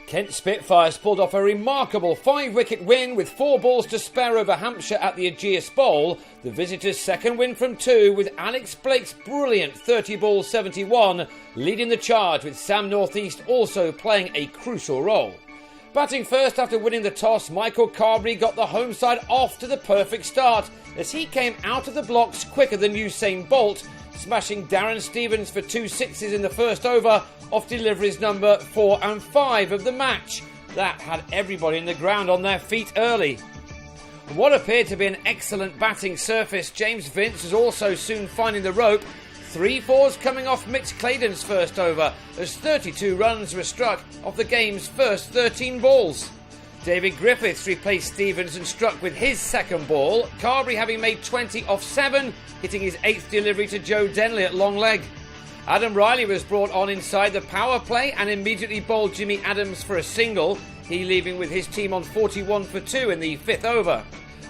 Kent Spitfires pulled off a remarkable 5-wicket win with 4 balls to spare over Hampshire at the Ageas Bowl. The visitors' second win from 2, with Alex Blake's brilliant 30-ball 71 leading the charge, with Sam Northeast also playing a crucial role. Batting first after winning the toss, Michael Carberry got the home side off to the perfect start as he came out of the blocks quicker than Usain Bolt, smashing Darren Stevens for 2 sixes in the first over off deliveries number 4 and 5 of the match. That had everybody in the ground on their feet early. What appeared to be an excellent batting surface, James Vince was also soon finding the rope. 3 fours coming off Mitch Claydon's first over as 32 runs were struck off the game's first 13 balls. David Griffiths replaced Stevens and struck with his second ball, Carberry having made 20 off 7, hitting his 8th delivery to Joe Denley at long leg. Adam Riley was brought on inside the power play and immediately bowled Jimmy Adams for a single, he leaving with his team on 41 for 2 in the 5th over.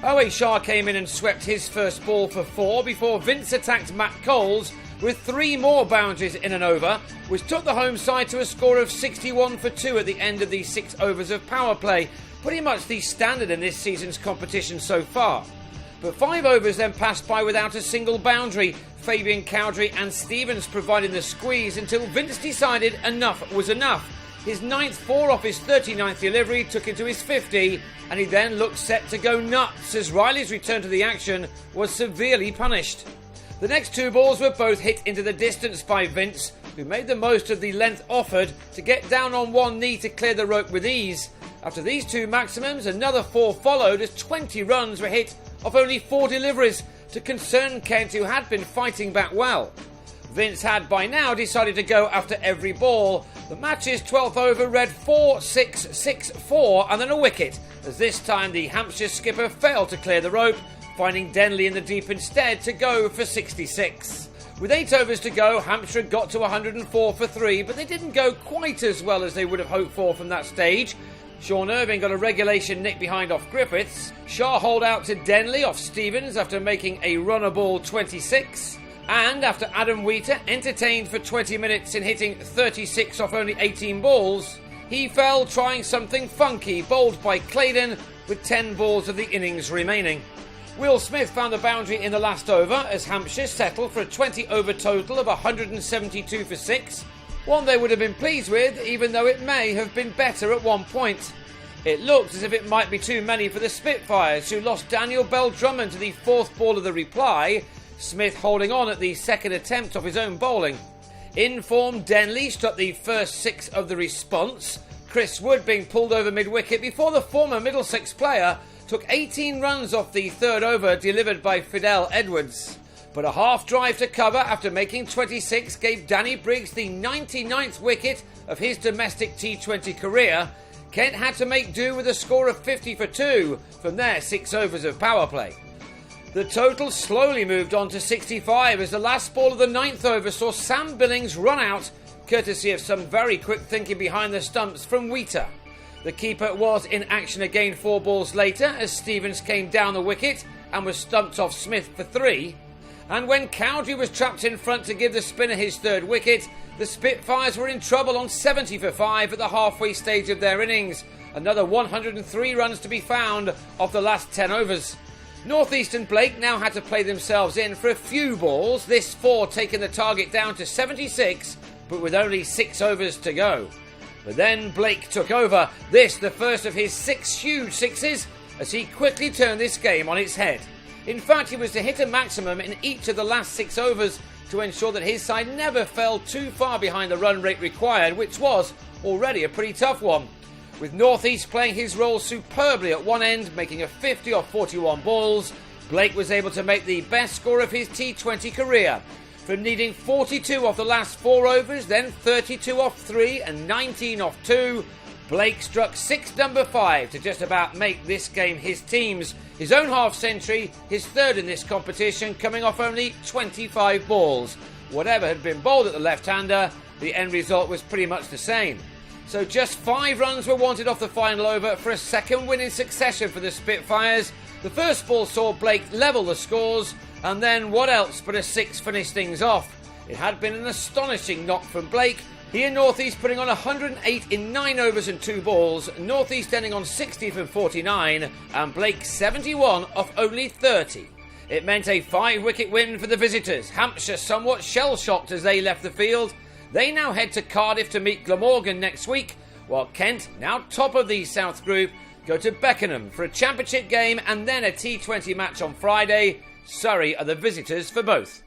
Owe Shah came in and swept his first ball for 4 before Vince attacked Matt Coles with 3 more boundaries in an over, which took the home side to a score of 61 for 2 at the end of the 6 overs of power play, pretty much the standard in this season's competition so far. But 5 overs then passed by without a single boundary, Fabian Cowdrey and Stevens providing the squeeze until Vince decided enough was enough. His 9th 4 off his 39th delivery took him to his 50, and he then looked set to go nuts as Riley's return to the action was severely punished. The next 2 balls were both hit into the distance by Vince, who made the most of the length offered to get down on one knee to clear the rope with ease. After these 2 maximums, another 4 followed as 20 runs were hit off only 4 deliveries to concern Kent, who had been fighting back well. Vince had by now decided to go after every ball. The match's 12th over read 4-6-6-4 and then a wicket, as this time the Hampshire skipper failed to clear the rope, finding Denley in the deep instead to go for 66. With 8 overs to go, Hampshire got to 104 for 3, but they didn't go quite as well as they would have hoped for from that stage. Sean Irving got a regulation nick behind off Griffiths. Shah holed out to Denley off Stevens after making a runner ball 26. And after Adam Wheater entertained for 20 minutes in hitting 36 off only 18 balls, he fell trying something funky, bowled by Claydon with 10 balls of the innings remaining. Will Smith found the boundary in the last over as Hampshire settled for a 20-over total of 172 for 6. One they would have been pleased with, even though it may have been better at one point. It looked as if it might be too many for the Spitfires, who lost Daniel Bell-Drummond to the 4th ball of the reply, Smith holding on at the 2nd attempt of his own bowling. In form, Denley struck the first 6 of the response, Chris Wood being pulled over mid-wicket before the former Middlesex player took 18 runs off the 3rd over delivered by Fidel Edwards. But a half drive to cover after making 26 gave Danny Briggs the 99th wicket of his domestic T20 career. Kent had to make do with a score of 50 for 2 from their 6 overs of power play. The total slowly moved on to 65 as the last ball of the 9th over saw Sam Billings run out, courtesy of some very quick thinking behind the stumps from Wheater. The keeper was in action again 4 balls later as Stevens came down the wicket and was stumped off Smith for 3. And when Cowdrey was trapped in front to give the spinner his 3rd wicket, the Spitfires were in trouble on 70 for 5 at the halfway stage of their innings. Another 103 runs to be found of the last 10 overs. Northeast and Blake now had to play themselves in for a few balls, this 4 taking the target down to 76, but with only 6 overs to go. But then Blake took over, this the first of his 6 huge sixes, as he quickly turned this game on its head. In fact, he was to hit a maximum in each of the last 6 overs to ensure that his side never fell too far behind the run rate required, which was already a pretty tough one. With Northeast playing his role superbly at one end, making a 50 off 41 balls, Blake was able to make the best score of his T20 career. From needing 42 off the last 4 overs, then 32 off 3 and 19 off 2, Blake struck 6 number 5 to just about make this game his team's. His own half-century, his 3rd in this competition, coming off only 25 balls. Whatever had been bowled at the left-hander, the end result was pretty much the same. So just 5 runs were wanted off the final over for a second win in succession for the Spitfires. The first ball saw Blake level the scores, and then what else but a 6 finished things off. It had been an astonishing knock from Blake, He and North East putting on 108 in 9 overs and 2 balls, North East ending on 60 from 49, and Blake 71 off only 30. It meant a 5-wicket win for the visitors. Hampshire somewhat shell-shocked as they left the field. They now head to Cardiff to meet Glamorgan next week, while Kent, now top of the South Group, go to Beckenham for a championship game and then a T20 match on Friday. Surrey are the visitors for both.